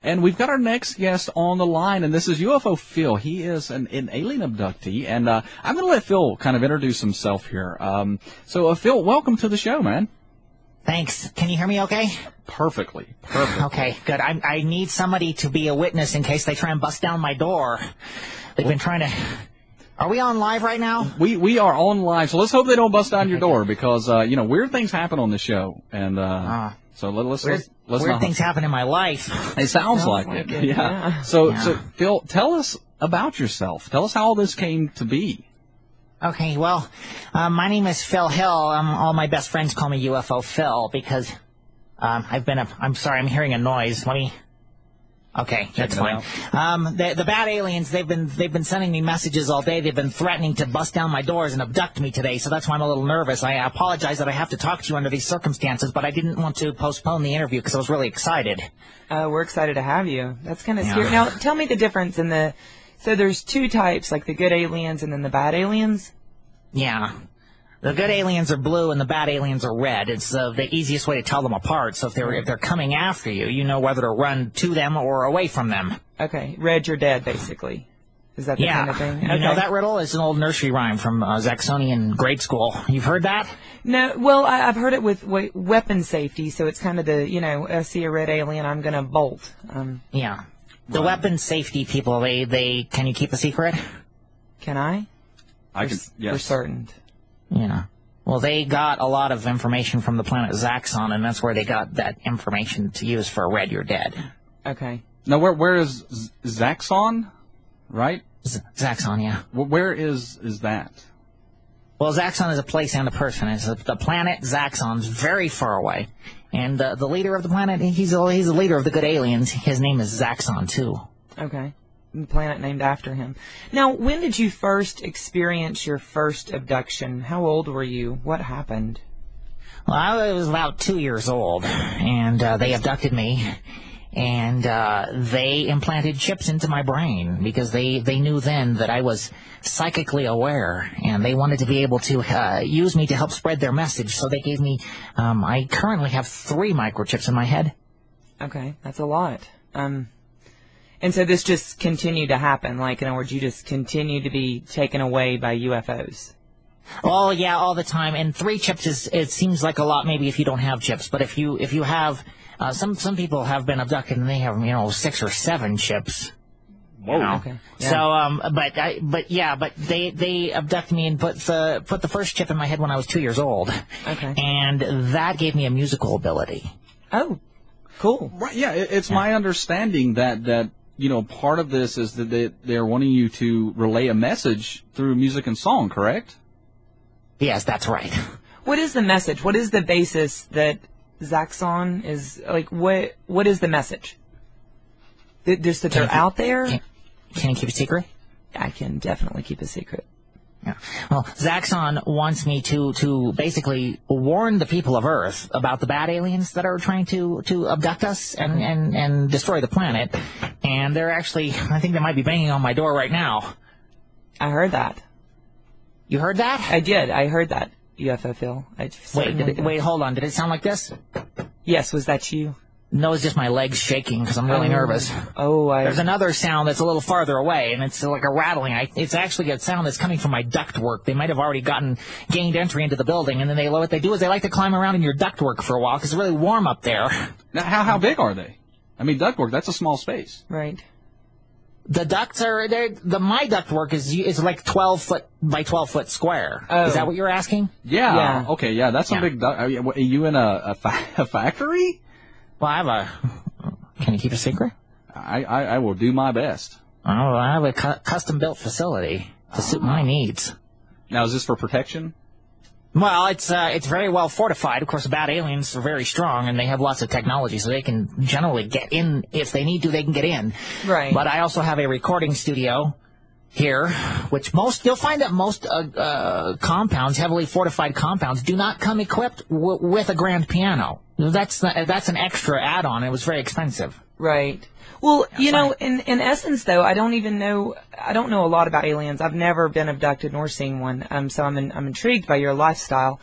And we've got our next guest on the line, and this is UFO Phil. He is an alien abductee, and I'm going to let Phil kind of introduce himself here. Phil, welcome to the show, man. Thanks. Can you hear me okay? Perfectly. Perfect. Okay, good. I need somebody to be a witness in case they try and bust down my door. They've been trying to... Are we on live right now? We are on live, so let's hope they don't bust down your door because, weird things happen on the show, and... So let's weird things happen in my life. It sounds like it. Yeah. So Phil, tell us about yourself. Tell us how all this came to be. Okay. Well, my name is Phil Hill. All my best friends call me UFO Phil because I'm sorry. I'm hearing a noise. Okay, that's fine. The bad aliens, they've been sending me messages all day. They've been threatening to bust down my doors and abduct me today, so that's why I'm a little nervous. I apologize that I have to talk to you under these circumstances, but I didn't want to postpone the interview because I was really excited. We're excited to have you. That's kind of scary. Now, tell me the difference in the... So there's two types, like the good aliens and then the bad aliens? Yeah. The good aliens are blue and the bad aliens are red. It's the easiest way to tell them apart. So if they're coming after you, you know whether to run to them or away from them. Okay, red, you're dead, basically. Is that the kind of thing? Okay. You know that riddle? It's an old nursery rhyme from Zaxonian grade school. You've heard that? No, well, I've heard it with weapon safety, so it's kind of the, I see a red alien, I'm going to bolt. Yeah. The weapon safety people, they can you keep a secret? Can I? I can, yes. For certain. Yeah. Well, they got a lot of information from the planet Zaxxon, and that's where they got that information to use for Red, You're Dead. Okay. Now, where is Zaxxon, right? Zaxxon, yeah. Where is that? Well, Zaxxon is a place and a person. It's the planet Zaxxon's very far away. And the leader of the planet, he's the leader of the good aliens. His name is Zaxxon, too. Okay. Planet named after him. Now, when did you first experience your first abduction? How old were you? What happened? Well, I was about 2 years old, and they abducted me, and they implanted chips into my brain because they knew then that I was psychically aware, and they wanted to be able to use me to help spread their message. So they gave me, I currently have 3 microchips in my head. Okay, that's a lot. And so this just continued to happen, like, in other words, you just continue to be taken away by UFOs? Oh, yeah, all the time. And 3 chips it seems like a lot maybe if you don't have chips. But if you have, some people have been abducted and they have, 6 or 7 chips. Whoa. Okay. Yeah. So, but they abducted me and put the first chip in my head when I was 2 years old. Okay. And that gave me a musical ability. Oh, cool. Right, yeah, it's my understanding that part of this is that they're wanting you to relay a message through music and song, correct? Yes, that's right. What is the message? What is the basis that Zaxxon is, like, what is the message? Just that they're out there? Can you keep a secret? I can definitely keep a secret. Yeah. Well, Zaxxon wants me to basically warn the people of Earth about the bad aliens that are trying to abduct us and destroy the planet. And they're actually, I think they might be banging on my door right now. I heard that. You heard that? I did. I heard that, UFO Phil. Wait, hold on. Did it sound like this? Yes, was that you? No, it's just my legs shaking because I'm really nervous. There's another sound that's a little farther away, and it's like a rattling. It's actually a sound that's coming from my ductwork. They might have already gained entry into the building, and then what they do is they like to climb around in your ductwork for a while because it's really warm up there. Now, how big are they? I mean, ductwork, that's a small space. Right. The ducts are my ductwork is like 12 foot by 12 foot square. Oh. Is that what you're asking? Yeah. Okay. Yeah, that's a big duct. Are you in a factory? Well, can you keep a secret? I will do my best. Oh, I have a custom-built facility to suit my needs. Now, is this for protection? Well, it's very well fortified. Of course, the bad aliens are very strong, and they have lots of technology, so they can generally get in. If they need to, they can get in. Right. But I also have a recording studio here, which you'll find that most compounds, heavily fortified compounds, do not come equipped with a grand piano. That's an extra add-on. It was very expensive. Right. Well, in essence, though, I don't know a lot about aliens. I've never been abducted nor seen one. So I'm intrigued by your lifestyle.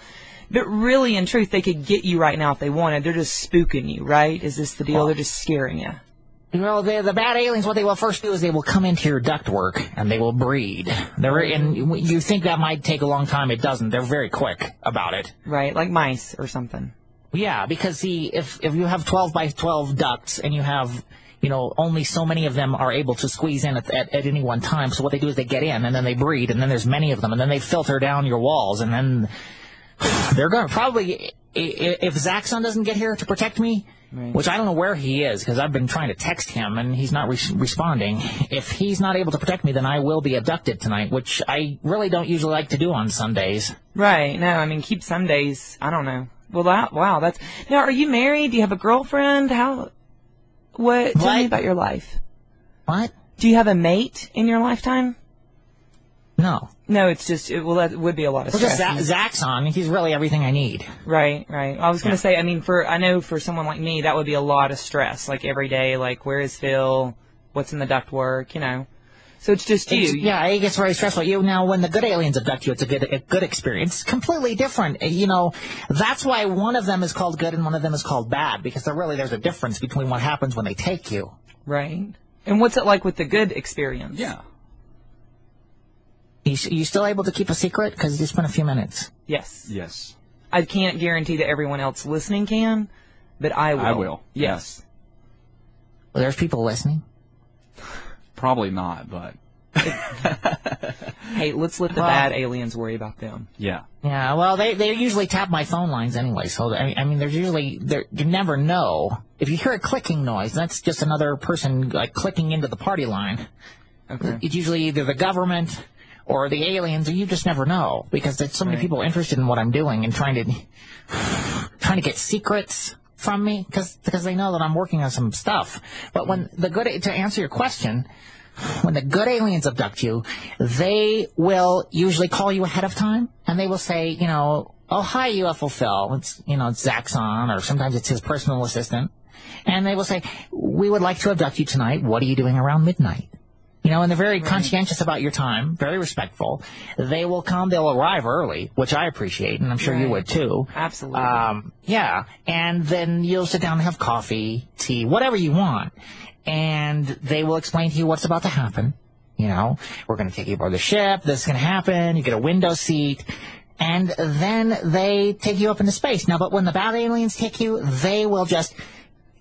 But really, in truth, they could get you right now if they wanted. They're just spooking you, right? Is this the deal? Well, they're just scaring you. The bad aliens, what they will first do is they will come into your ductwork and they will breed. And you think that might take a long time. It doesn't. They're very quick about it. Right, like mice or something. Yeah, because see, if you have 12 by 12 ducts and you have, only so many of them are able to squeeze in at any one time. So what they do is they get in and then they breed and then there's many of them and then they filter down your walls and then they're going to probably, if Zaxxon doesn't get here to protect me, right, which I don't know where he is because I've been trying to text him and he's not responding. If he's not able to protect me, then I will be abducted tonight, which I really don't usually like to do on Sundays. Right. No, I mean, keep Sundays. I don't know. Well, wow. Now, are you married? Do you have a girlfriend? Tell me about your life. What? Do you have a mate in your lifetime? No. No, it's just, that would be a lot of stress. Just Zaxxon, he's really everything I need. Right. I was going to say, I mean, I know for someone like me, that would be a lot of stress, like every day, like, where is Phil? What's in the ductwork, So it's just you. Yeah, it gets very stressful. Now, when the good aliens abduct you, it's a good experience. It's completely different. That's why one of them is called good and one of them is called bad, because there's a difference between what happens when they take you. Right. And what's it like with the good experience? Yeah. You still able to keep a secret? Because it's been a few minutes. Yes. I can't guarantee that everyone else listening can, but I will. I will. Yes. Well, there's people listening. Probably not, but... Hey, let's let the bad aliens worry about them. Yeah. Yeah, well, they usually tap my phone lines anyway, so, I mean, there's usually... You never know. If you hear a clicking noise, that's just another person, clicking into the party line. Okay. It's usually either the government or the aliens, or you just never know, because there's so many people interested in what I'm doing and trying to get secrets from me, because they know that I'm working on some stuff. But to answer your question, when the good aliens abduct you, they will usually call you ahead of time, and they will say, oh, hi, UFO Phil. It's Zaxxon, or sometimes it's his personal assistant. And they will say, we would like to abduct you tonight. What are you doing around midnight? And they're very conscientious about your time, very respectful. They will come, they'll arrive early, which I appreciate, and I'm sure you would too. Absolutely. Yeah, and then you'll sit down and have coffee, tea, whatever you want, and they will explain to you what's about to happen. We're going to take you aboard the ship, this is going to happen, you get a window seat, and then they take you up into space. Now, but when the bad aliens take you, they will just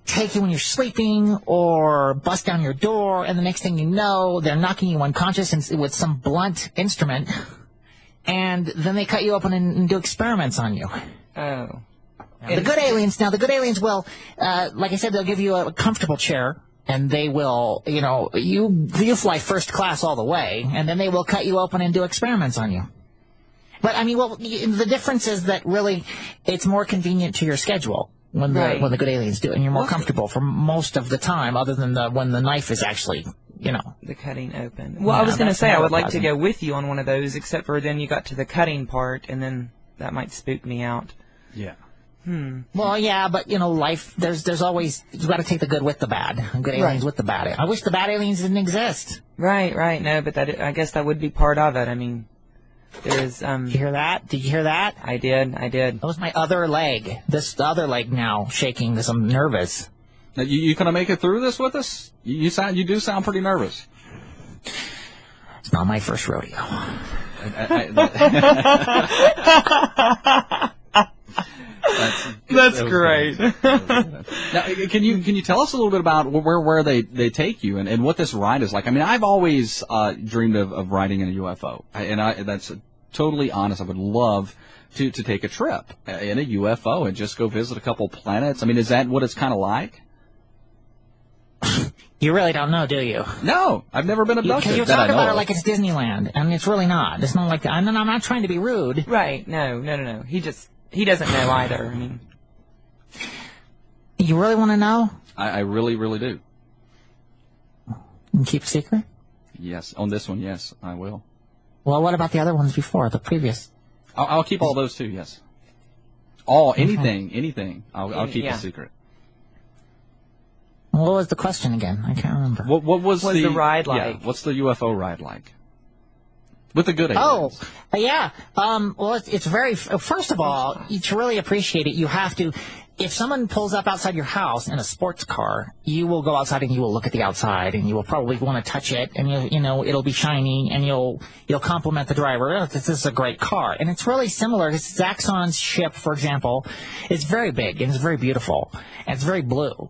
take you when you're sleeping or bust down your door, and the next thing you know, they're knocking you unconscious with some blunt instrument, and then they cut you open and do experiments on you. Oh. The good aliens will, like I said, they'll give you a comfortable chair, and they will, you fly first class all the way, and then they will cut you open and do experiments on you. But, I mean, the difference is that really it's more convenient to your schedule when the good aliens do it, and you're more comfortable for most of the time, other than when the knife is actually, the cutting open. Well, I was going to say I would like to go with you on one of those, except for then you got to the cutting part, and then that might spook me out. Yeah. Well, yeah, but life. There's always you got to take the good with the bad, and good aliens with the bad. I wish the bad aliens didn't exist. Right. No, but I guess that would be part of it. I mean. There is, Did you hear that? Did you hear that? I did. That was my other leg. This other leg now shaking because I'm nervous. Now, you gonna make it through this with us? You do sound pretty nervous. It's not my first rodeo. That's great. Now, can you tell us a little bit about where they take you and what this ride is like? I mean, I've always dreamed of riding in a UFO, and that's totally honest. I would love to take a trip in a UFO and just go visit a couple planets. I mean, is that what it's kind of like? You really don't know, do you? No, I've never been abducted. Because you talk about it like it's Disneyland, and it's really not. It's not like that. I'm not trying to be rude. Right? No. He doesn't know either. I mean, you really want to know? I really, really do. And keep a secret? Yes, on this one, yes, I will. Well, what about the other ones before, the previous? I'll keep all those too, yes. Anything. I'll keep a secret. What was the question again? I can't remember. What was the ride like? Yeah, what's the UFO ride like? With the good aliens. Oh, yeah. Well, it's very... First of all, to really appreciate it, you have to... if someone pulls up outside your house in a sports car, you will go outside and you will look at the outside, and you will probably want to touch it, and it'll be shiny, and you'll compliment the driver. Oh, this is a great car, and it's really similar. Zaxxon's ship, for example, is very big and it's very beautiful and it's very blue,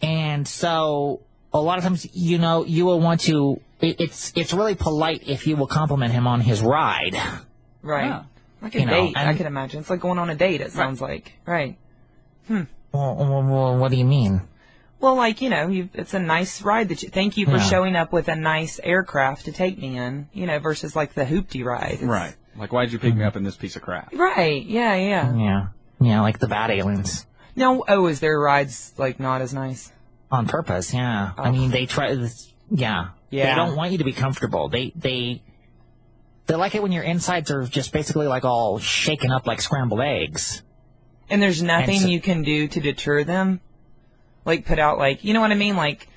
and so a lot of times, you will want to. It's really polite if you will compliment him on his ride. Right. Yeah. Like a date, I can imagine. It's like going on a date, it sounds like. Right. Well, what do you mean? Well, like, it's a nice ride thank you for showing up with a nice aircraft to take me in, versus like the hoopty ride. Right. Like, why'd you pick me up in this piece of crap? Right. Yeah, like the bad aliens. No, is there rides, like, not as nice? On purpose, yeah. Oh. I mean, they try, yeah. They don't want you to be comfortable. They like it when your insides are just basically like all shaken up like scrambled eggs. And there's nothing you can do to deter them? Like put out like, you know what I mean? Like,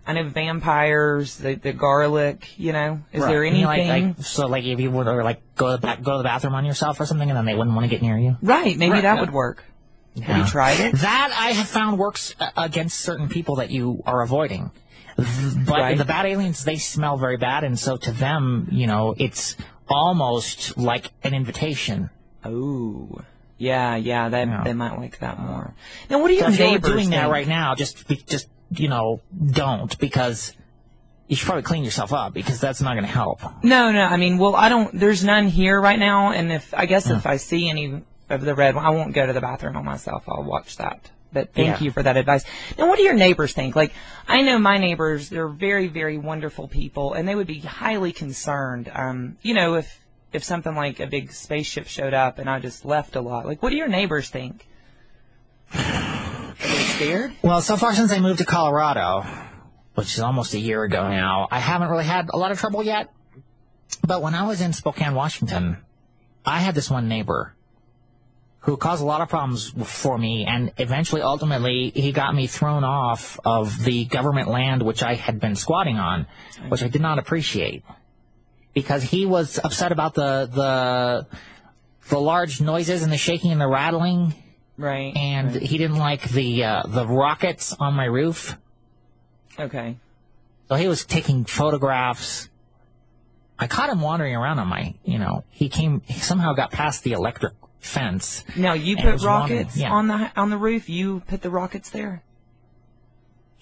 I know vampires, the garlic, Is there anything? So like if you would go to the bathroom on yourself or something and then they wouldn't want to get near you? Right, maybe that would work. Yeah. Have you tried it? That I have found works against certain people that you are avoiding. But the bad aliens, they smell very bad, and so to them, it's almost like an invitation. Oh, yeah, they might like that more. Now, what are your neighbors if you're doing that right now? Just don't, because you should probably clean yourself up, because that's not going to help. No, I mean, I don't. There's none here right now, and if I see any of the red one, I won't go to the bathroom on myself. I'll watch that. But thank you for that advice. Now, what do your neighbors think? Like, I know my neighbors, they're very, very wonderful people, and they would be highly concerned, if something like a big spaceship showed up and I just left a lot. Like, what do your neighbors think? Are they scared? Well, so far since I moved to Colorado, which is almost a year ago now, I haven't really had a lot of trouble yet. But when I was in Spokane, Washington, I had this one neighbor who caused a lot of problems for me, and eventually, ultimately, he got me thrown off of the government land which I had been squatting on, which I did not appreciate, because he was upset about the large noises and the shaking and the rattling, right? And he didn't like the rockets on my roof. Okay. So he was taking photographs. I caught him wandering around on my, he somehow got past the electric fence. Now you put rockets on the roof. You put the rockets there.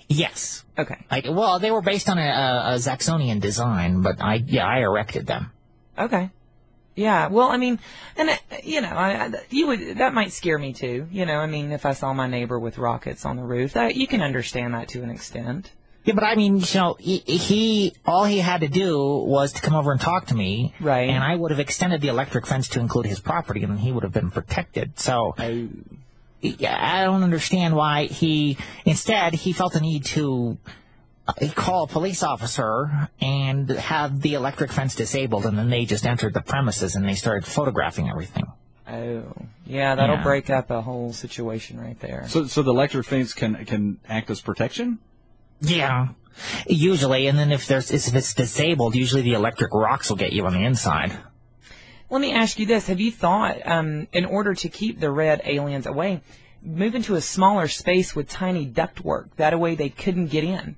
Yes. Okay. They were based on a Zaxxonian design, but I erected them. Okay. Yeah. Well, I mean, and that might scare me too. If I saw my neighbor with rockets on the roof, you can understand that to an extent. Yeah, but I mean, he all he had to do was to come over and talk to me, right? And I would have extended the electric fence to include his property, and he would have been protected. So, I don't understand why instead he felt the need to call a police officer and have the electric fence disabled, and then they just entered the premises and they started photographing everything. Oh, yeah, that'll break up a whole situation right there. So the electric fence can act as protection? Yeah, usually, and then if it's disabled, usually the electric rocks will get you on the inside. Let me ask you this. Have you thought, in order to keep the red aliens away, move into a smaller space with tiny ductwork? That way they couldn't get in.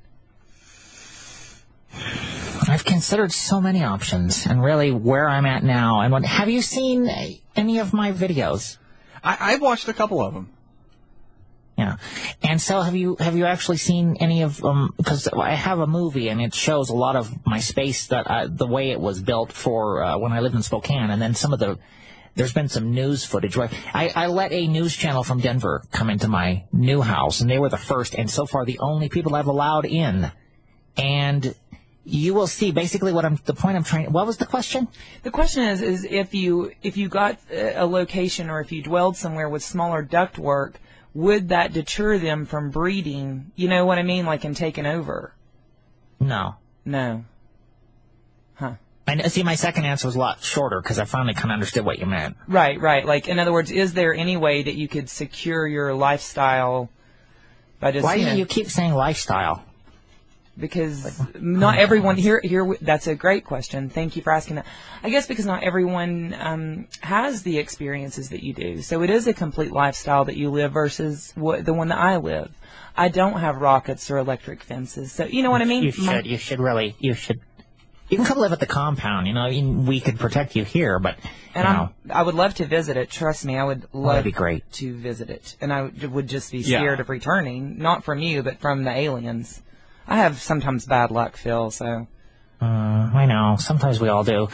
I've considered so many options, and really where I'm at now. And have you seen any of my videos? I've watched a couple of them. Yeah, and so have you actually seen any of them? Because I have a movie and it shows a lot of my space the way it was built for when I lived in Spokane, and then there's been some news footage. Right, I let a news channel from Denver come into my new house, and they were the first and so far the only people I've allowed in. And you will see basically what was the question? The question is if you got a location, or if you dwelled somewhere with smaller ductwork, would that deter them from breeding? You know what I mean? Like, and taking over? No. Huh. I see. My second answer was a lot shorter because I finally kind of understood what you meant. Right. Like, in other words, is there any way that you could secure your lifestyle by just... Why do you keep saying lifestyle? Because not everyone here. That's a great question. Thank you for asking that. I guess because not everyone has the experiences that you do. So it is a complete lifestyle that you live versus the one that I live. I don't have rockets or electric fences. So you know what I mean? You should really. You can come live at the compound. We could protect you here, but I would love to visit it. Trust me, I would love that'd be great to visit it, and I would just be scared of returning, not from you, but from the aliens. I have sometimes bad luck, Phil, so... I know. Sometimes we all do.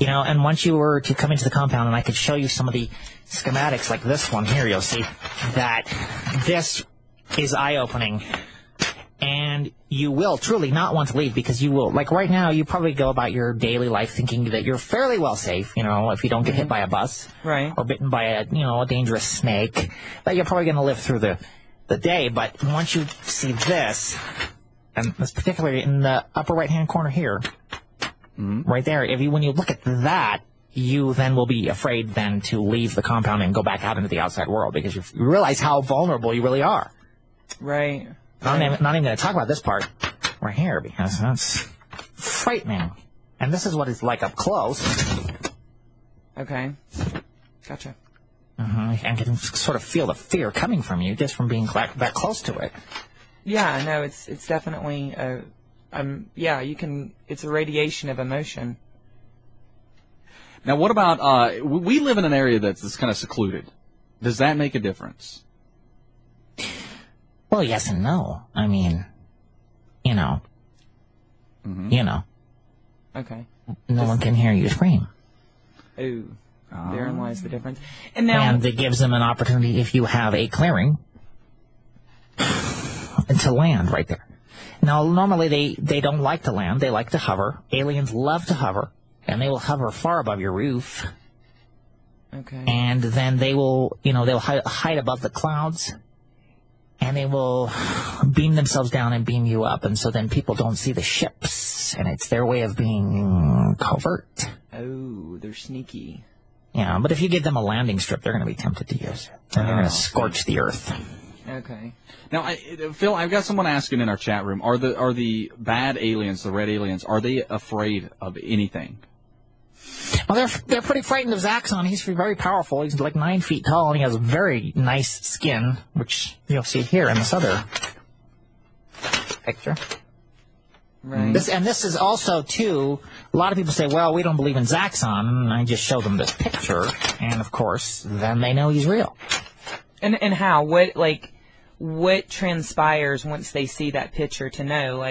And once you were to come into the compound and I could show you some of the schematics like this one here, you'll see that this is eye-opening. And you will truly not want to leave because you will... Like right now, you probably go about your daily life thinking that you're fairly well safe, if you don't get hit by a bus. Right. Or bitten by a dangerous snake. That you're probably going to live through the day. But once you see this... And this particularly in the upper right-hand corner here, right there, when you look at that, you then will be afraid then to leave the compound and go back out into the outside world because you realize how vulnerable you really are. Right. I'm not even going to talk about this part right here because that's frightening. And this is what it's like up close. Okay. Gotcha. And you can sort of feel the fear coming from you just from being that close to it. Yeah, no, it's definitely you can. It's a radiation of emotion. Now, what about we live in an area that's kind of secluded. Does that make a difference? Well, yes and no. I mean, Okay. No one can hear you scream. Ooh, therein lies the difference. And it gives them an opportunity if you have a clearing to land right there. Now, normally they don't like to land. They like to hover. Aliens love to hover, and they will hover far above your roof. Okay. And then they will, they'll hide above the clouds, and they will beam themselves down and beam you up, and so then people don't see the ships, and it's their way of being covert. Oh, they're sneaky. Yeah, but if you give them a landing strip, they're going to be tempted to use it. They're going to scorch the earth. Okay. Now, Phil, I've got someone asking in our chat room: Are the bad aliens, the red aliens, are they afraid of anything? Well, they're pretty frightened of Zaxxon. He's very powerful. He's like 9 feet tall, and he has very nice skin, which you'll see here in this other picture. Right. This is also, too, a lot of people say, well, we don't believe in Zaxxon, and I just show them this picture, and, of course, then they know he's real. And how? What transpires once they see that picture to know,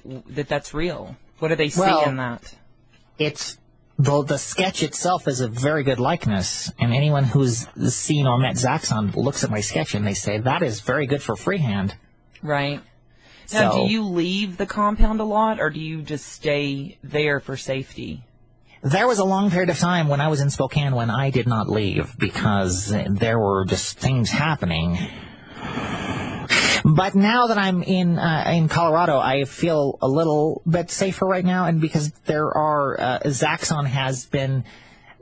that that's real? What do they see in that? It's the sketch itself is a very good likeness, and anyone who's seen or met Zaxxon looks at my sketch and they say, that is very good for freehand. Right. Now, do you leave the compound a lot, or do you just stay there for safety? There was a long period of time when I was in Spokane when I did not leave because there were just things happening. But now that I'm in Colorado, I feel a little bit safer right now, and because there are Zaxxon has been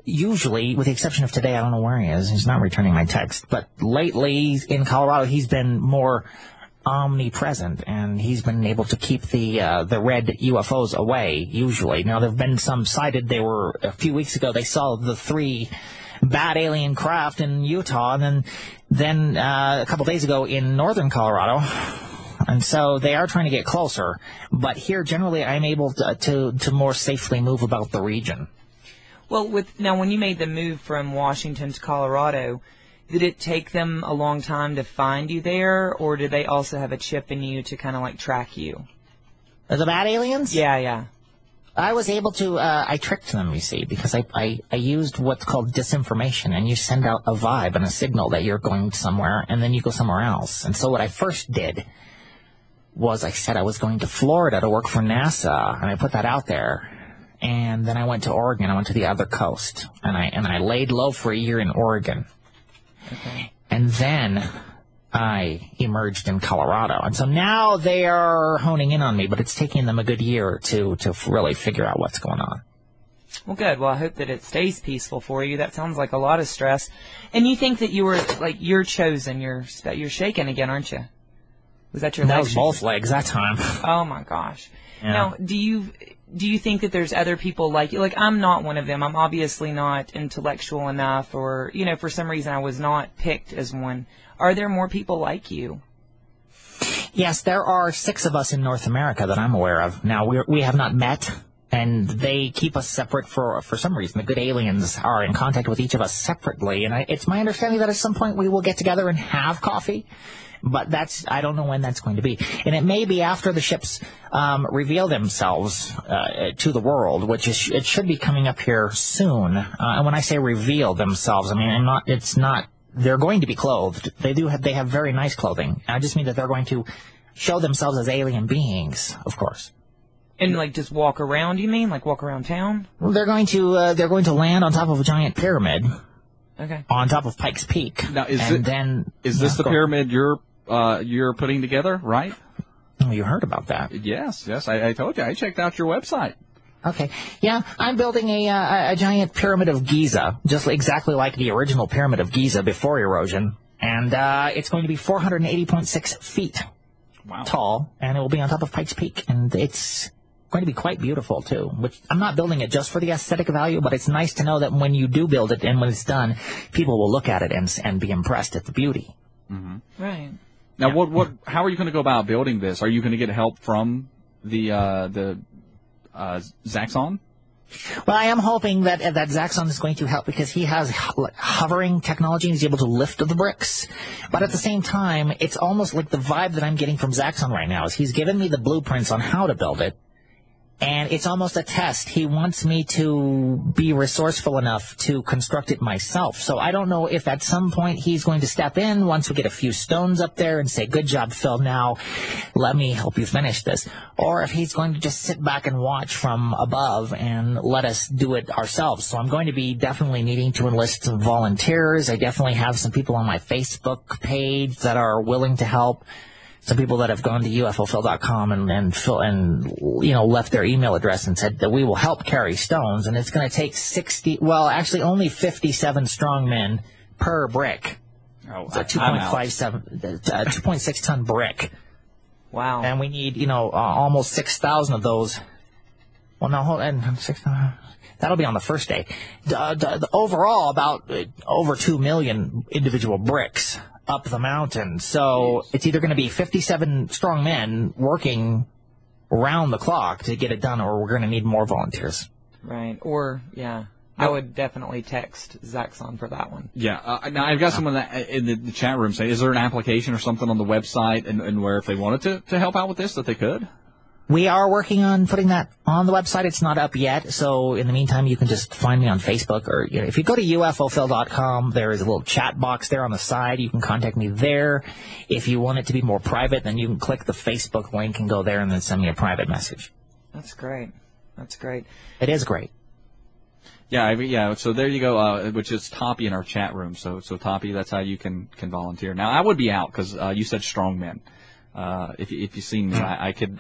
usually, with the exception of today, I don't know where he is. He's not returning my text. But lately in Colorado, he's been more omnipresent, and he's been able to keep the red UFOs away, usually. Now, there have been some sighted. They were, a few weeks ago, they saw the 3 bad alien craft in Utah, and then a couple days ago in northern Colorado. And so they are trying to get closer. But here, generally, I'm able to more safely move about the region. Well, now, when you made the move from Washington to Colorado, did it take them a long time to find you there, or did they also have a chip in you to kind of track you? The bad aliens? Yeah. I was able to, I tricked them, you see, because I used what's called disinformation, and you send out a vibe and a signal that you're going somewhere, and then you go somewhere else. And so what I first did was I said I was going to Florida to work for NASA, and I put that out there. And then I went to Oregon. I went to the other coast, and I laid low for a year in Oregon. Okay. And then I emerged in Colorado. And so now they are honing in on me, but it's taking them a good year to really figure out what's going on. Well, good. Well, I hope that it stays peaceful for you. That sounds like a lot of stress. And you think that you were, you're chosen. You're shaken again, aren't you? Was that your That leg was shaking? both legs that time. Oh my gosh. Yeah. Now, do you think that there's other people like you? Like, I'm not one of them. I'm obviously not intellectual enough, or, you know, for some reason I was not picked as one. Are there more people like you? Yes, there are 6 of us in North America that I'm aware of. Now, we have not met, and they keep us separate for some reason. The good aliens are in contact with each of us separately, and it's my understanding that at some point we will get together and have coffee. But I don't know when that's going to be. And it may be after the ships reveal themselves to the world, which it should be coming up here soon. And when I say reveal themselves, I mean, they're going to be clothed. They have very nice clothing. I just mean that they're going to show themselves as alien beings, of course. And like just walk around, you mean? Like walk around town? Well, they're going to land on top of a giant pyramid. Okay. On top of Pikes Peak. Now, is this the pyramid you're putting together, right? Oh, you heard about that? Yes. I told you. I checked out your website. Okay. Yeah, I'm building a giant pyramid of Giza, just exactly like the original pyramid of Giza before erosion. And it's going to be 480.6 feet tall, and it will be on top of Pikes Peak. And it's going to be quite beautiful, too. Which I'm not building it just for the aesthetic value, but it's nice to know that when you do build it and when it's done, people will look at it and be impressed at the beauty. Mm-hmm. Right. Now, how are you going to go about building this? Are you going to get help from the Zaxxon? Well, I am hoping that Zaxxon is going to help because he has hovering technology and he's able to lift the bricks. But at the same time, it's almost like the vibe that I'm getting from Zaxxon right now is he's given me the blueprints on how to build it. And it's almost a test. He wants me to be resourceful enough to construct it myself. So I don't know if at some point he's going to step in once we get a few stones up there and say, good job, Phil, now let me help you finish this. Or if he's going to just sit back and watch from above and let us do it ourselves. So I'm going to be definitely needing to enlist some volunteers. I definitely have some people on my Facebook page that are willing to help. Some people that have gone to UFOphil.com and left their email address and said that we will help carry stones, and it's going to take only 57 strong men per brick. Oh, it's a 2.6 ton brick. Wow. And we need, almost 6,000 of those. Well, no, hold on, 6,000. That'll be on the first day. The overall, about over 2 million individual bricks up the mountain. So it's either going to be 57 strong men working round the clock to get it done, or we're going to need more volunteers. Right. Or, yeah. I would definitely text Zaxxon for that one. Yeah. Now, I've got someone in the chat room saying, is there an application or something on the website and where if they wanted to help out with this that they could? We are working on putting that on the website. It's not up yet, so in the meantime, you can just find me on Facebook, or if you go to ufophil.com, there is a little chat box there on the side. You can contact me there. If you want it to be more private, then you can click the Facebook link and go there and then send me a private message. That's great. That's great. It is great. Yeah, so there you go, which is Toppy in our chat room. So Toppy, that's how you can volunteer. Now, I would be out because you said strong men. If you seen me, I could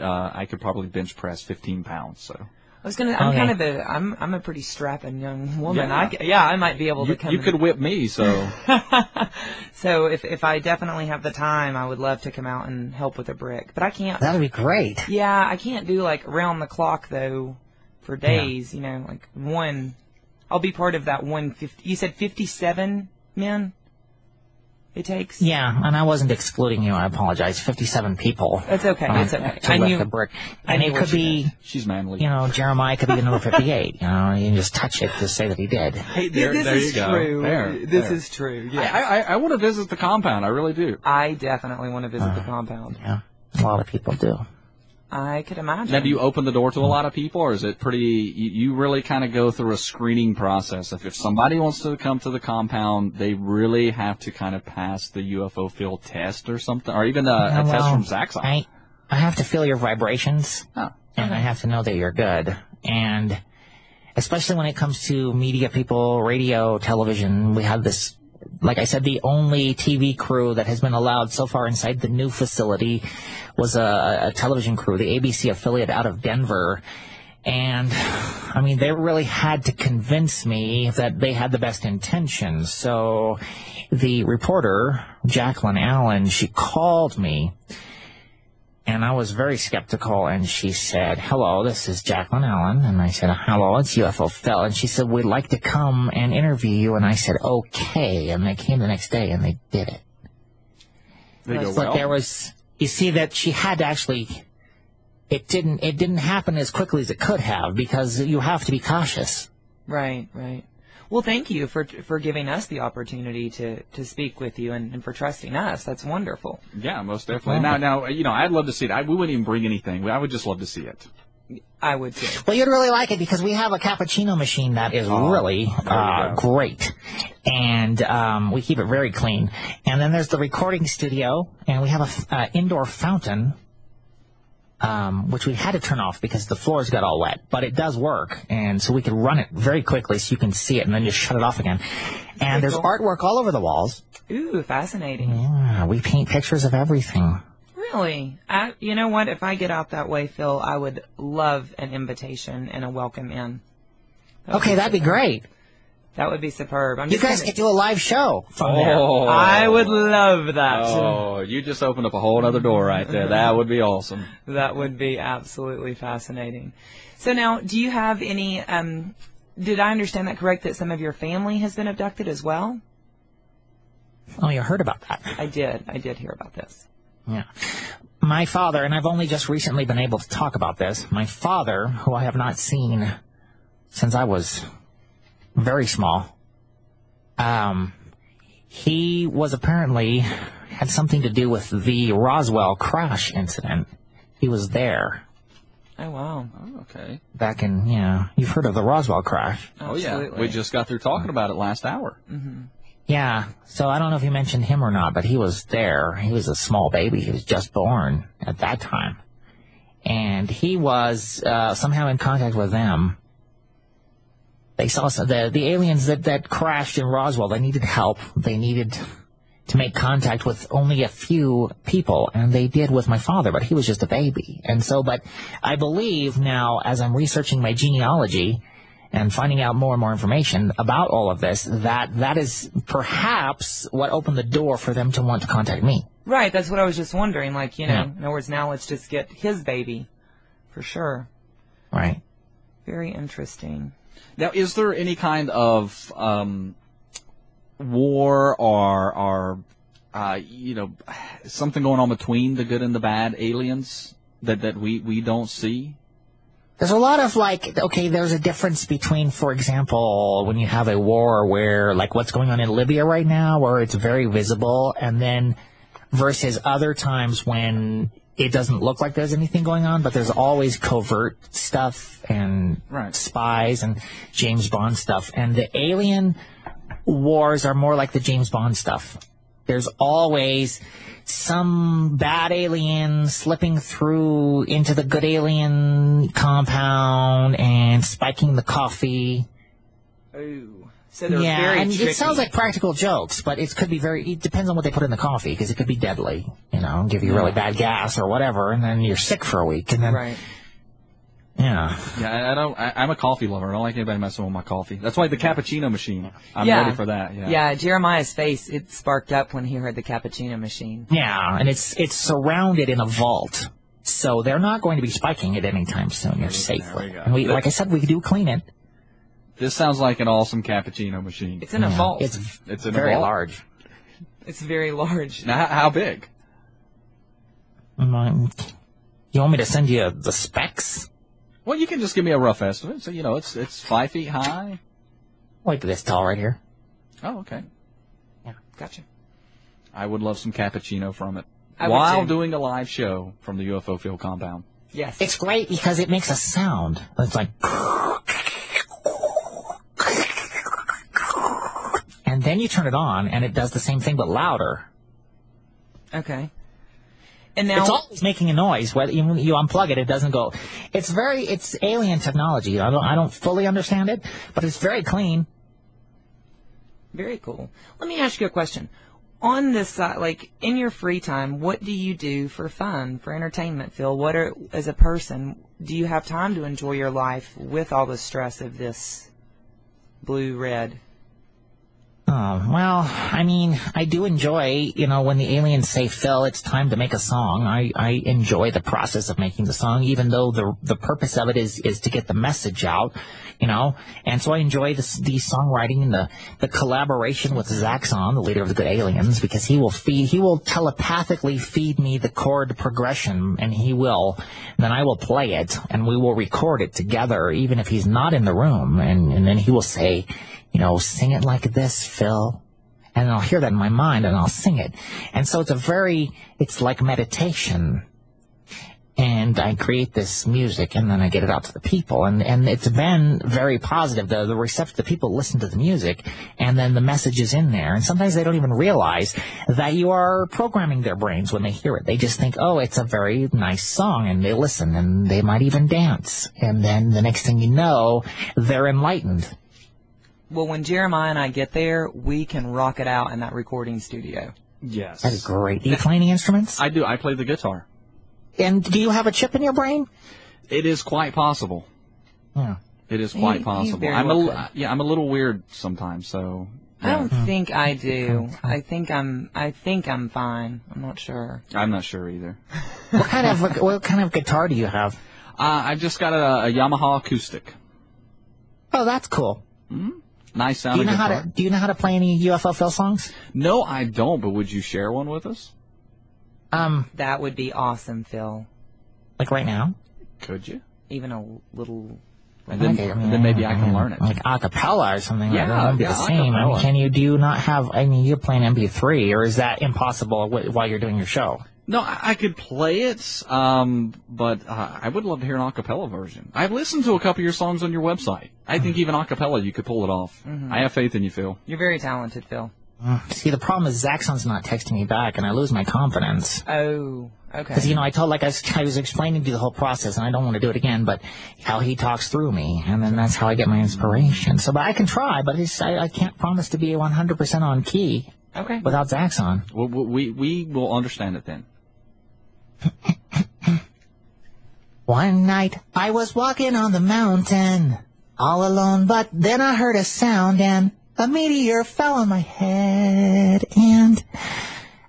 probably bench press 15 pounds. So I was I'm a pretty strapping young woman. Yeah. I might be able to come. You could whip me, so. So if I definitely have the time, I would love to come out and help with a brick, but I can't. That'd be great. Yeah, I can't do like around the clock though, for days. Yeah. Like one. I'll be part of that 150. You said 57 men. It takes? Yeah, and I wasn't excluding you. I apologize. 57 people. It's okay. It's okay. To lift the brick. And it could be, she's manly. Jeremiah could be the number 58. You can just touch it to say that he did. Hey, there you go. True. This is true. Yeah. I want to visit the compound. I really do. I definitely want to visit the compound. Yeah, a lot of people do. I could imagine. Now, do you open the door to a lot of people, or is it pretty? You really kind of go through a screening process. If somebody wants to come to the compound, they really have to kind of pass the UFO Phil test or something, or even a test from Zaxxon. I have to feel your vibrations, and I have to know that you're good. And especially when it comes to media people, radio, television, we have this. Like I said, the only TV crew that has been allowed so far inside the new facility was a television crew, the ABC affiliate out of Denver. And, they really had to convince me that they had the best intentions. So the reporter, Jacqueline Allen, she called me And I was very skeptical, and she said, hello, this is Jacqueline Allen. And I said, hello, it's UFO Phil. And she said, we'd like to come and interview you. And I said, okay. And they came the next day, and they did it. But there was, you see, that she had to actually, it didn't happen as quickly as it could have, because you have to be cautious. Right, right. Well, thank you for giving us the opportunity to speak with you and for trusting us. That's wonderful. Yeah, most definitely. Now, I'd love to see it. We wouldn't even bring anything. I would just love to see it. I would too. Well, you'd really like it because we have a cappuccino machine that is really great. And we keep it very clean. And then there's the recording studio, and we have an indoor fountain, which we had to turn off because the floors got all wet. But it does work, and so we can run it very quickly so you can see it and then just shut it off again. And there's artwork all over the walls. Ooh, fascinating. Yeah, we paint pictures of everything. Really? You know what? If I get out that way, Phil, I would love an invitation and a welcome in. That'd be great. That would be superb. You guys could do a live show from there. I would love that. Oh, you just opened up a whole other door right there. That would be awesome. That would be absolutely fascinating. So now, do you have any, did I understand that correct, that some of your family has been abducted as well? Oh, you heard about that. I did hear about this. Yeah. My father, and I've only just recently been able to talk about this, my father, who I have not seen since I was very small, he was apparently had something to do with the Roswell crash incident. He was there. Oh, wow. Oh, okay. Back in, you've heard of the Roswell crash. Absolutely. Yeah. We just got through talking about it last hour. Mm-hmm. Yeah, so I don't know if you mentioned him or not, but he was there. He was a small baby. He was just born at that time. And he was somehow in contact with them. They saw the aliens that crashed in Roswell. They needed help. They needed to make contact with only a few people, and they did with my father, but he was just a baby. And so, but I believe now, as I'm researching my genealogy and finding out more and more information about all of this, that is perhaps what opened the door for them to want to contact me. Right, that's what I was just wondering. Like, in other words, now let's just get his baby, for sure. Right. Very interesting. Now, is there any kind of war or something going on between the good and the bad aliens that we don't see? There's a lot of there's a difference between, for example, when you have a war where, like what's going on in Libya right now, where it's very visible, and then versus other times when it doesn't look like there's anything going on, but there's always covert stuff and spies and James Bond stuff. And the alien wars are more like the James Bond stuff. There's always some bad alien slipping through into the good alien compound and spiking the coffee. Ooh. So they're very and tricky. It sounds like practical jokes, but it could be it depends on what they put in the coffee, because it could be deadly, give you really bad gas or whatever, and then you're sick for a week, and then... Right. Yeah. Yeah, I'm a coffee lover. I don't like anybody messing with my coffee. That's why the cappuccino machine. I'm ready for that. Yeah, Jeremiah's face, it sparked up when he heard the cappuccino machine. Yeah, and it's surrounded in a vault, so they're not going to be spiking it anytime soon. You're safe. And like I said, we do clean it. This sounds like an awesome cappuccino machine. It's in a vault. It's very large. It's very large. Now, how big? You want me to send you the specs? Well, you can just give me a rough estimate. So, it's 5 feet high. Like this tall right here. Oh, okay. Yeah, gotcha. I would love some cappuccino from it. While doing a live show from the UFO Phil compound. Yes. It's great because it makes a sound. It's like... And then you turn it on, and it does the same thing, but louder. Okay. And now it's always making a noise. Whether you unplug it, it doesn't go. It's alien technology. I don't fully understand it, but it's very clean. Very cool. Let me ask you a question. On this side, in your free time, what do you do for fun, for entertainment, Phil? As a person, do you have time to enjoy your life with all the stress of this blue-red Oh, well, I mean, I do enjoy, when the aliens say, Phil, it's time to make a song. I enjoy the process of making the song, even though the purpose of it is to get the message out, And so I enjoy the songwriting and the collaboration with Zaxxon, the leader of the Good Aliens, because he will telepathically feed me the chord progression, and then I will play it, and we will record it together, even if he's not in the room, and then he will say, sing it like this, Phil. And I'll hear that in my mind, and I'll sing it. And so it's like meditation. And I create this music, and then I get it out to the people. And it's been very positive. The people listen to the music, and then the message is in there. And sometimes they don't even realize that you are programming their brains when they hear it. They just think, oh, it's a very nice song, and they listen, and they might even dance. And then the next thing you know, they're enlightened. Well, when Jeremiah and I get there, we can rock it out in that recording studio. Yes. That is great. Do you play any instruments? I do. I play the guitar. And do you have a chip in your brain? It is quite possible. Yeah. It is quite possible. I'm a little weird sometimes, so. Yeah. I don't think I do. I think I'm fine. I'm not sure. I'm not sure either. What kind of guitar do you have? I've just got a Yamaha acoustic. Oh, that's cool. Mm-hmm. Nice sounding guitar. Do you know how to play any UFO Phil songs? No, I don't, but would you share one with us? That would be awesome, Phil. Like right now? Could you? Even a little... And then maybe I can learn it. Like a cappella or something like that. That would be the same. Acapella. I mean, do you not have, you're playing MP3, or is that impossible while you're doing your show? No, I could play it, but I would love to hear an acapella version. I've listened to a couple of your songs on your website. I think even acapella, you could pull it off. Mm-hmm. I have faith in you, Phil. You're very talented, Phil. See, the problem is Zaxxon's not texting me back, and I lose my confidence. Oh, okay. Because, I was explaining to you the whole process, and I don't want to do it again, but how he talks through me, and then that's how I get my inspiration. So, but I can try, but I can't promise to be 100% on key. Okay. Without Zaxxon. Well, we will understand it then. One night I was walking on the mountain, all alone, but then I heard a sound, and a meteor fell on my head, and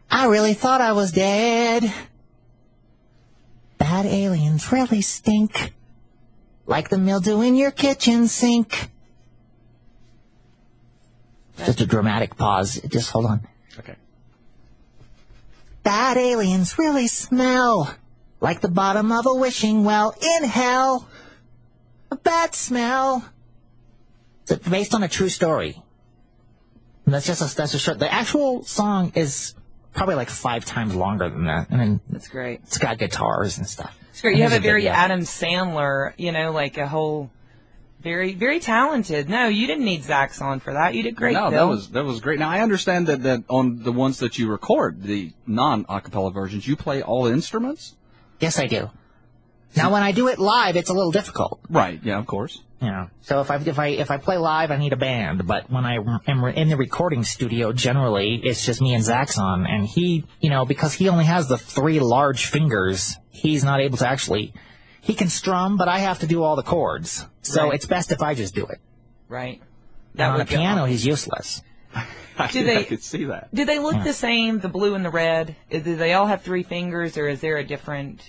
I really thought I was dead. Bad aliens really stink, like the mildew in your kitchen sink. Just a dramatic pause. Just hold on. Okay. Bad aliens really smell like the bottom of a wishing well in hell. A bad smell. It's based on a true story. And that's a short. The actual song is probably like 5 times longer than that. I mean, that's great. It's got guitars and stuff. It's great. You have a very Adam Sandler, like a whole. Very, very talented. No, you didn't need Zaxxon for that. You did great, No, Phil. that was great. Now, I understand that on the ones that you record, the non-acapella versions, you play all the instruments? Yes, I do. Now, when I do it live, it's a little difficult. Right, yeah, of course. Yeah. So if I play live, I need a band. But when I am in the recording studio, generally, it's just me and Zaxxon. And he, because he only has the 3 large fingers, he's not able to actually... He can strum, but I have to do all the chords. So It's best if I just do it. Right. Now, on a piano, he's useless. I could see that. Do they look the same, the blue and the red? Do they all have 3 fingers, or is there a different...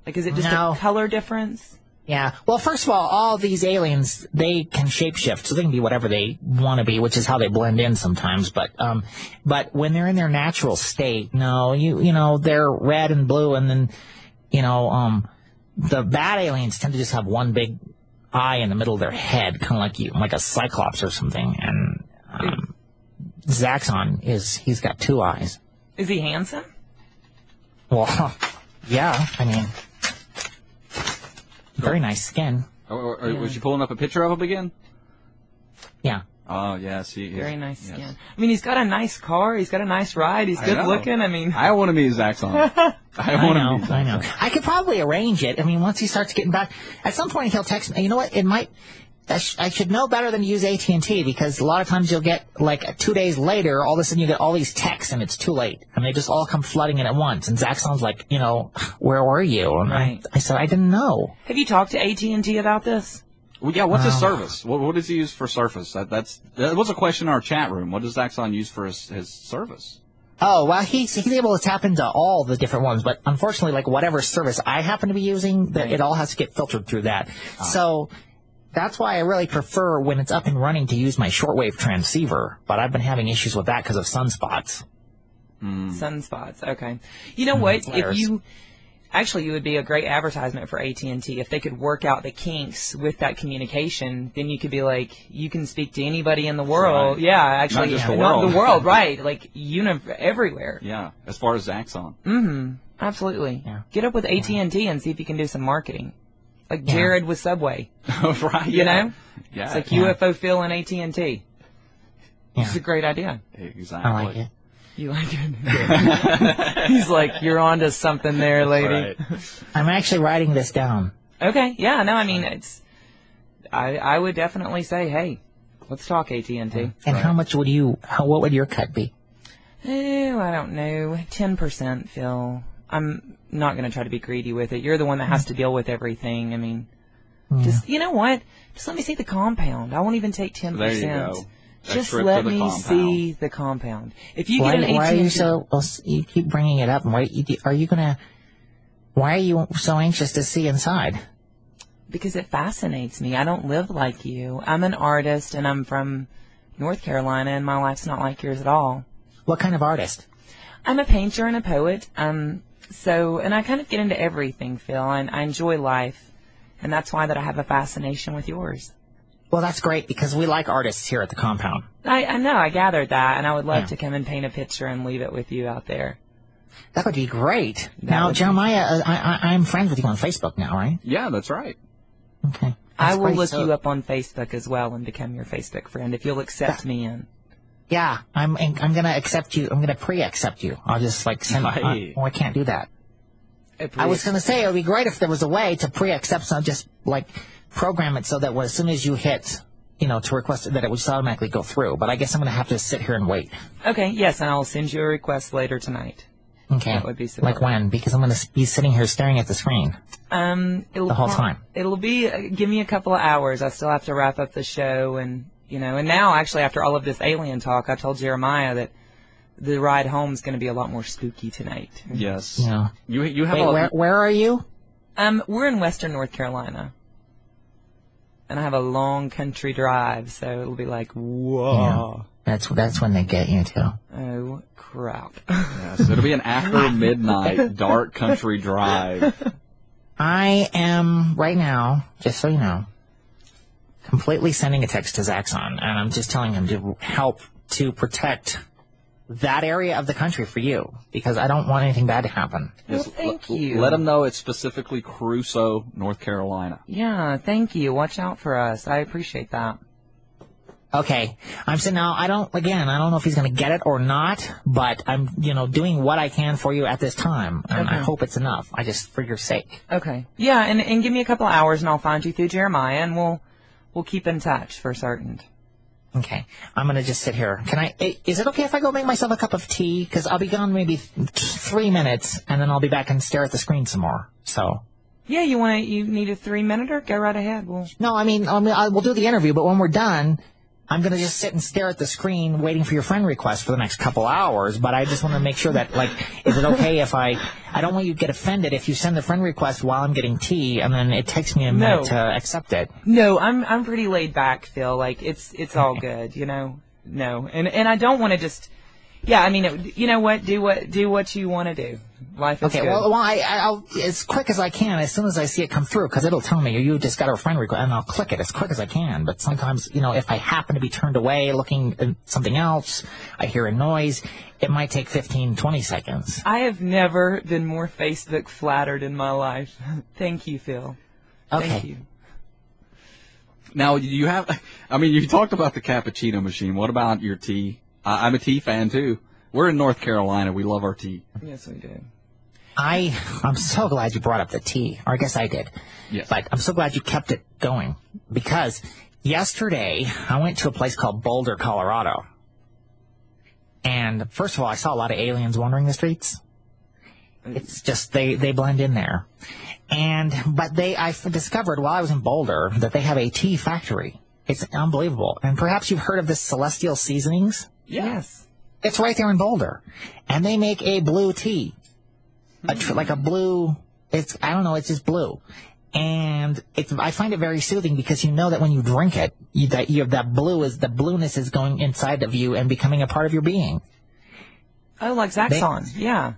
is it just a color difference? Yeah. Well, first of all these aliens, they can shapeshift, so they can be whatever they want to be, which is how they blend in sometimes. But when they're in their natural state, no, they're red and blue, and then, the bad aliens tend to just have one big eye in the middle of their head, kind of like a cyclops or something. And Zaxxon he's got 2 eyes. Is he handsome? Well, yeah. I mean, very nice skin. Was you pulling up a picture of him again? Yeah. Oh, yeah, see. Very nice skin. Yes. I mean, he's got a nice car. He's got a nice ride. He's good looking. I mean... I want to meet Zaxxon. I know. I could probably arrange it. I mean, once he starts getting back... At some point, he'll text me. You know what? It might... I should know better than to use AT&T, because a lot of times you'll get, 2 days later, all of a sudden you get all these texts, and it's too late. And they just all come flooding in at once. And Zaxxon's like, where were you? And right. I said, I didn't know. Have you talked to AT&T about this? Well, yeah, what's his service? What does he use for surface? That was a question in our chat room. What does Axon use for his service? Oh, well, he's able to tap into all the different ones, but unfortunately, like whatever service I happen to be using, it all has to get filtered through that. So that's why I really prefer when it's up and running to use my shortwave transceiver, but I've been having issues with that because of sunspots. Sunspots, okay. You know what? Actually, you would be a great advertisement for AT&T. If they could work out the kinks with that communication, then you could be like, you can speak to anybody in the world. Right. Yeah, actually, not just not the world, right? Like, everywhere. Yeah, as far as Axon. Mm-hmm. Absolutely. Yeah. Get up with AT&T and see if you can do some marketing. Like Jared with Subway. Right, you know? Yeah. It's like UFO Phil and AT&T. Yeah. It's a great idea. Exactly. I like it. You like it? He's like, you're onto something there, lady. Right. I'm actually writing this down. Okay. Yeah. No, I mean, I would definitely say, hey, let's talk AT&T. And how much what would your cut be? Oh, I don't know. 10%, Phil. I'm not going to try to be greedy with it. You're the one that has to deal with everything. I mean, just, you know what? Just let me see the compound. I won't even take 10%. There you go. Just let me see the compound. If you get an AT&T, why are you you keep bringing it up? Why are you so anxious to see inside? Because it fascinates me. I don't live like you. I'm an artist, and I'm from North Carolina, and my life's not like yours at all. What kind of artist? I'm a painter and a poet. And I kind of get into everything, Phil, and I enjoy life, and that's why that I have a fascination with yours. Well, that's great, because we like artists here at the compound. I know, I gathered that, and I would love to come and paint a picture and leave it with you out there. That would be great. Now, Jeremiah, I'm friends with you on Facebook now, right? Yeah, that's right. Okay. I will look you up on Facebook as well and become your Facebook friend if you'll accept me in. Yeah, I'm going to accept you. I'm going to pre-accept you. I'll just, send I can't do that. I was going to say, it would be great if there was a way to pre-accept some, just, program it so that as soon as you hit, to request it, that it would just automatically go through. But I guess I'm going to have to sit here and wait. Okay, yes, and I'll send you a request later tonight. Okay. That would be super. Like when? Because I'm going to be sitting here staring at the screen. The whole time. It'll be, give me a couple of hours. I still have to wrap up the show and now actually after all of this alien talk, I told Jeremiah that the ride home is going to be a lot more spooky tonight. Yes. Yeah. You have where are you? We're in Western North Carolina. And I have a long country drive, so it'll be like, whoa. Yeah. That's when they get you, too. Oh, crap. Yes, it'll be an after midnight dark country drive. I am, right now, just so you know, completely sending a text to Zaxxon, and I'm just telling him to help to protect that area of the country for you, because I don't want anything bad to happen. Well, thank you. Let him know it's specifically Crusoe, North Carolina. Yeah, thank you. Watch out for us. I appreciate that. Okay. I'm saying now, I don't know if he's going to get it or not, but I'm, doing what I can for you at this time, and I hope it's enough. For your sake. Okay. Yeah, and give me a couple hours, and I'll find you through Jeremiah, and we'll keep in touch for certain. Okay. I'm going to just sit here. Is it okay if I go make myself a cup of tea? Because I'll be gone maybe 3 minutes, and then I'll be back and stare at the screen some more. So. Yeah, you need a 3-minute? Go right ahead. No, we'll do the interview, but when we're done, I'm going to just sit and stare at the screen waiting for your friend request for the next couple hours, but I just want to make sure that, is it okay if I don't want you to get offended if you send the friend request while I'm getting tea, and then it takes me a minute to accept it. No, I'm pretty laid back, Phil. It's all good, No. And I don't want to just, you know what? Do what you want to do. Life is good. Well, I'll as quick as I can, as soon as I see it come through, because it'll tell me you just got a friend request, and I'll click it as quick as I can. But sometimes, if I happen to be turned away looking at something else, I hear a noise, it might take 15, 20 seconds. I have never been more Facebook flattered in my life. Thank you, Phil. Okay. Thank you. Now, you talked about the cappuccino machine. What about your tea? I'm a tea fan, too. We're in North Carolina. We love our tea. Yes, we do. I'm so glad you brought up the tea. Or I guess I did. Yes. But I'm so glad you kept it going. Because yesterday, I went to a place called Boulder, Colorado. And first of all, I saw a lot of aliens wandering the streets. It's just they blend in there. But I discovered while I was in Boulder that they have a tea factory. It's unbelievable. And perhaps you've heard of this Celestial Seasonings? Yes. It's right there in Boulder. And they make a blue tea. Like a blue, I don't know, it's just blue. And I find it very soothing because you know that when you drink it, the blueness is going inside of you and becoming a part of your being. Oh, like Zaxxon. Yeah.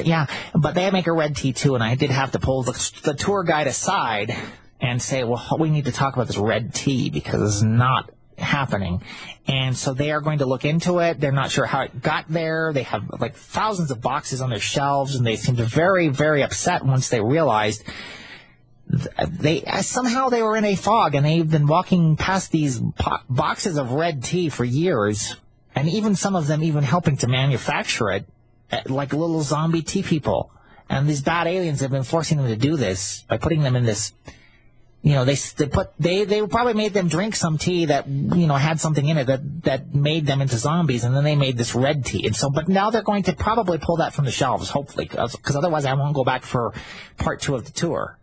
Yeah, but they make a red tea too, and I did have to pull the tour guide aside and say, well, we need to talk about this red tea because it's not happening. And so they are going to look into it. They're not sure how it got there. They have like thousands of boxes on their shelves, and they seemed very, very upset once they realized somehow they were in a fog, and they've been walking past these boxes of red tea for years, and even some of them even helping to manufacture it, like little zombie tea people. And these bad aliens have been forcing them to do this by putting them in this, they probably made them drink some tea that, had something in it that made them into zombies, and then they made this red tea. And so, but now they're going to probably pull that from the shelves, hopefully, because otherwise I won't go back for part 2 of the tour.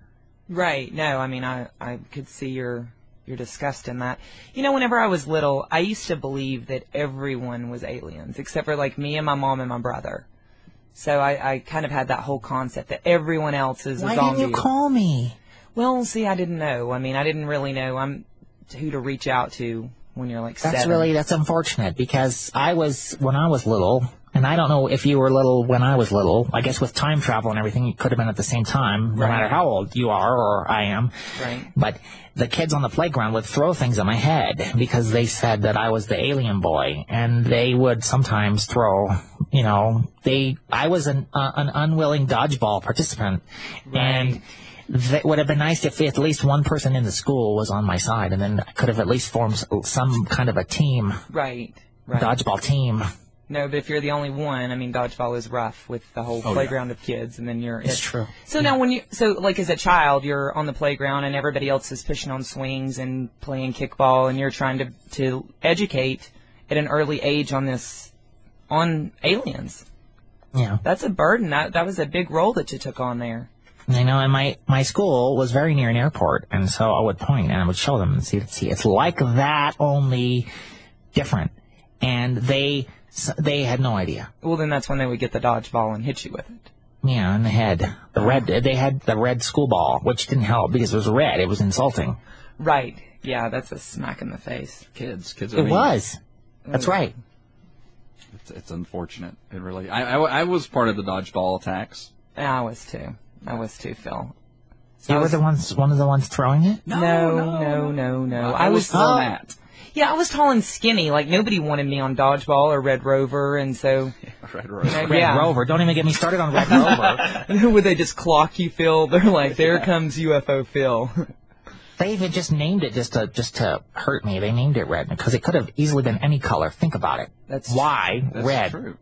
Right. No, I mean, I could see your disgust in that. Whenever I was little, I used to believe that everyone was aliens, except for like me and my mom and my brother. So I kind of had that whole concept that everyone else is a zombie. Why didn't you call me? Well, see, I didn't know. I mean, I didn't really know who to reach out to when you're like 7. That's unfortunate, because when I was little, and I don't know if you were little when I was little. I guess with time travel and everything, it could have been at the same time, no matter how old you are or I am. Right. But the kids on the playground would throw things at my head because they said that I was the alien boy, and they would sometimes throw, I was an unwilling dodgeball participant. Right. And it would have been nice if at least one person in the school was on my side, and then I could have at least formed some kind of a team. Right. Dodgeball team. No, but if you're the only one, I mean, dodgeball is rough with the whole playground of kids, and then you're... It's true. So now like as a child, you're on the playground and everybody else is pushing on swings and playing kickball, and you're trying to educate at an early age on aliens. Yeah. That's a burden. That was a big role that you took on there. And my school was very near an airport, and so I would point and I would show them and see, it's like that, only different. And they had no idea. Well, then that's when they would get the dodgeball and hit you with it. Yeah, in the head. They had the red school ball, which didn't help because it was red. It was insulting. Right. Yeah, that's a smack in the face. Kids. It was. That's right. It's unfortunate. It really. I was part of the dodgeball attacks. I was too, Phil. So you were one of the ones throwing it? No. I was thrown at. Yeah, I was tall and skinny. Like, nobody wanted me on Dodgeball or Red Rover, and so... Red Rover. Red Rover. Don't even get me started on Red Rover. Would they just clock you, Phil? They're like, there comes UFO Phil. They even just named it just to hurt me. They named it red because it could have easily been any color. Think about it. Why red? True.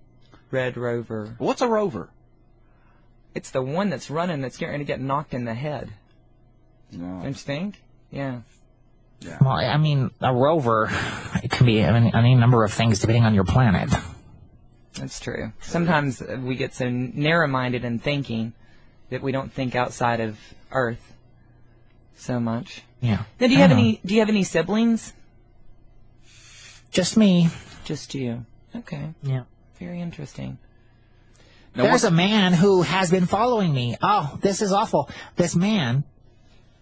Red Rover. What's a rover? It's the one that's running that's getting to get knocked in the head. No. Don't you think? Yeah. Yeah. Well, I mean, a rover, it can be any number of things depending on your planet. That's true. Sometimes we get so narrow-minded in thinking that we don't think outside of Earth so much. Yeah. Now, do you have any siblings? Just me. Just you. Okay. Yeah. Very interesting. Now, there's a man who has been following me. Oh, this is awful. This man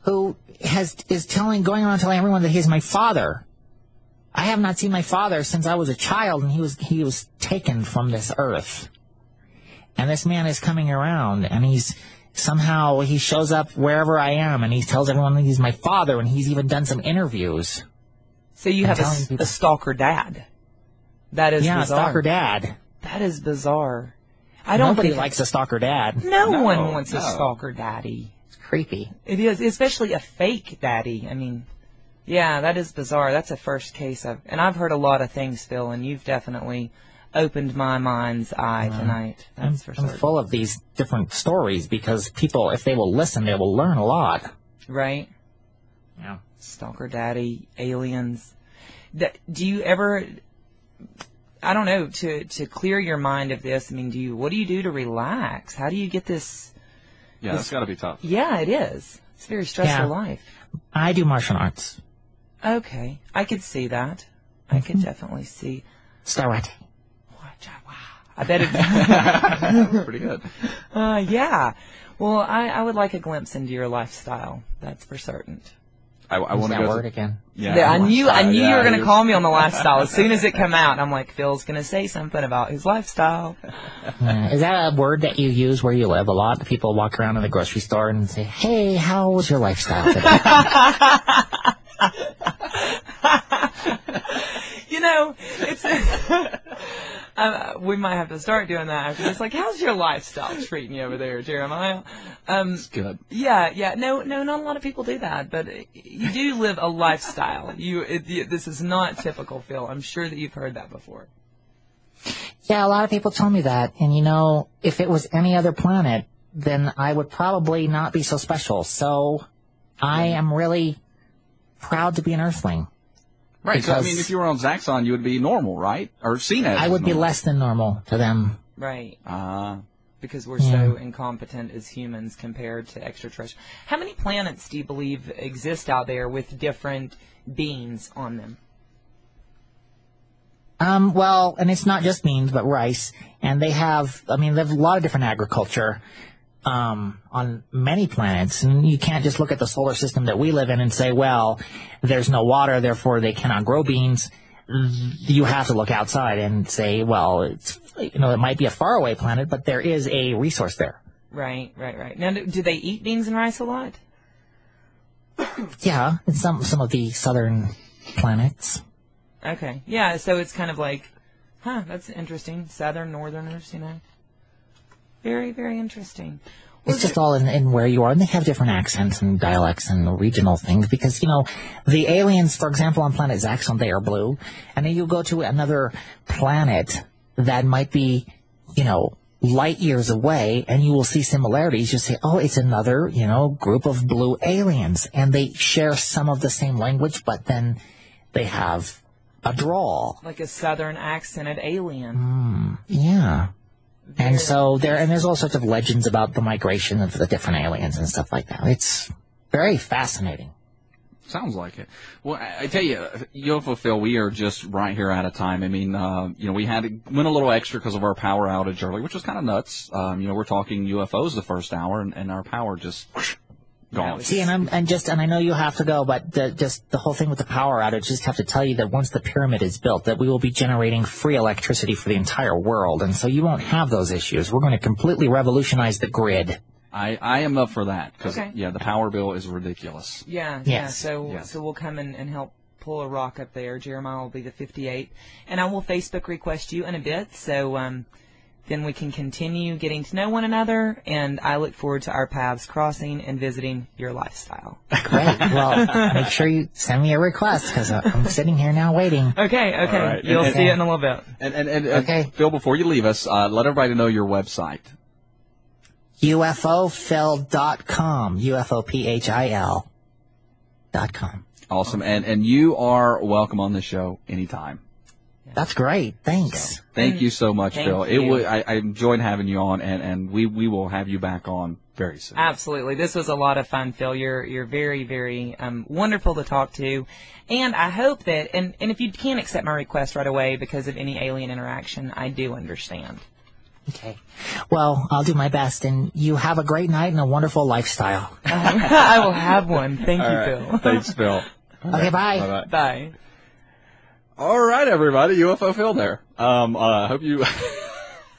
who is going around telling everyone that he's my father. I have not seen my father since I was a child, and he was taken from this earth. And this man is coming around, and he shows up wherever I am, and he tells everyone that he's my father, and he's even done some interviews. So you have a stalker dad. That is bizarre. A stalker dad. That is bizarre. Nobody likes a stalker dad. No one wants a stalker daddy. Creepy. It is, especially a fake daddy. I mean, yeah, that is bizarre. That's a first case and I've heard a lot of things, Phil, and you've definitely opened my mind's eye tonight. That's for certain. I'm full of these different stories because people, if they will listen, they will learn a lot. Right? Yeah. Stalker daddy, aliens. Do you ever... I don't know, to clear your mind of this, I mean, what do you do to relax? How do you get this? Yeah, that's got to be tough. Yeah, it is. It's a very stressful life. I do martial arts. Okay. I could see that. I could definitely see. Karate. Wow. I bet it's pretty good. Yeah. Well, I would like a glimpse into your lifestyle. That's for certain. I want to that go word again. Yeah, I knew you were going to call me on the lifestyle. As soon as it come out, I'm like, Phil's going to say something about his lifestyle. Is that a word that you use where you live a lot? People walk around in the grocery store and say, "Hey, how was your lifestyle today?" It's we might have to start doing that after this. Like, how's your lifestyle treating you over there, Jeremiah? It's good. Yeah. No, not a lot of people do that, but you do live a lifestyle. This is not typical, Phil. I'm sure that you've heard that before. Yeah, a lot of people tell me that. And, if it was any other planet, then I would probably not be so special. So I am really proud to be an Earthling. Right. So, I mean, if you were on Zaxxon, you would be normal, right? Or seen as I would be normal. less than normal to them. Right. Because we're Yeah. so incompetent as humans compared to extraterrestrials. How many planets do you believe exist out there with different beings on them? Well, and it's not just beans, but rice. And they have a lot of different agriculture on many planets. And you can't just look at the solar system that we live in and say, well, there's no water, therefore they cannot grow beans. You have to look outside and say, well, it might be a faraway planet, but there is a resource there. Right. Now, do they eat beans and rice a lot? Yeah, in some of the southern planets. Okay. Yeah, so it's kind of like, that's interesting. Southern, northerners, Very, very interesting. It's just all in where you are, and they have different accents and dialects and regional things because, the aliens, for example, on planet Zaxxon, they are blue, and then you go to another planet that might be, light years away, and you will see similarities. You say, oh, it's another, group of blue aliens, and they share some of the same language, but then they have a drawl. Like a southern accented alien. Yeah. And so there's all sorts of legends about the migration of the different aliens and stuff like that. It's very fascinating. Sounds like it. Well, I tell you, UFO Phil, we are just right here out of time. I mean, we went a little extra because of our power outage early, which was kind of nuts. We're talking UFOs the first hour, and our power just gone. See, and I know you have to go, but the whole thing with the power outage, just have to tell you that once the pyramid is built, that we will be generating free electricity for the entire world, and so you won't have those issues. We're going to completely revolutionize the grid. I am up for that because Okay. the power bill is ridiculous. Yeah. Yes. So we'll come and help pull a rock up there. Jeremiah will be the 58th, and I will Facebook request you in a bit. So then we can continue getting to know one another, and I look forward to our paths crossing and visiting your lifestyle. Great. Well, make sure you send me a request because I'm sitting here now waiting. Okay. All right. You'll see it in a little bit. And Okay. Phil, before you leave us, let everybody know your website. UFOphil.com. UFOPHIL.com. Awesome. And you are welcome on the show anytime. That's great. Thanks. Thank you so much, Thank Phil. you. I enjoyed having you on, and we will have you back on very soon. Absolutely. This was a lot of fun, Phil. You're very, very wonderful to talk to. And I hope that, and if you can't accept my request right away because of any alien interaction, I do understand. Okay. Well, I'll do my best, and you have a great night and a wonderful lifestyle. I will have one. Thank you, Phil. Thanks, Phil. Okay, bye. Bye-bye. Bye. All right, everybody. UFO Phil there. I hope you...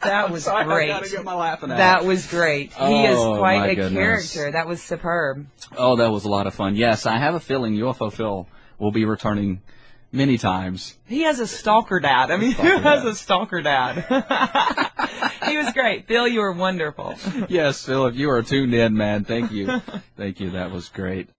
That was Sorry, great. I gotta get my laughing out. That was great. He is Oh, quite my a goodness. character. That was superb. Oh, that was a lot of fun. Yes, I have a feeling UFO Phil will be returning many times. He has a stalker dad. I mean, who has a stalker dad? He was great. Phil, you were wonderful. Yes, Phil, if you are tuned in, man, thank you. Thank you. That was great.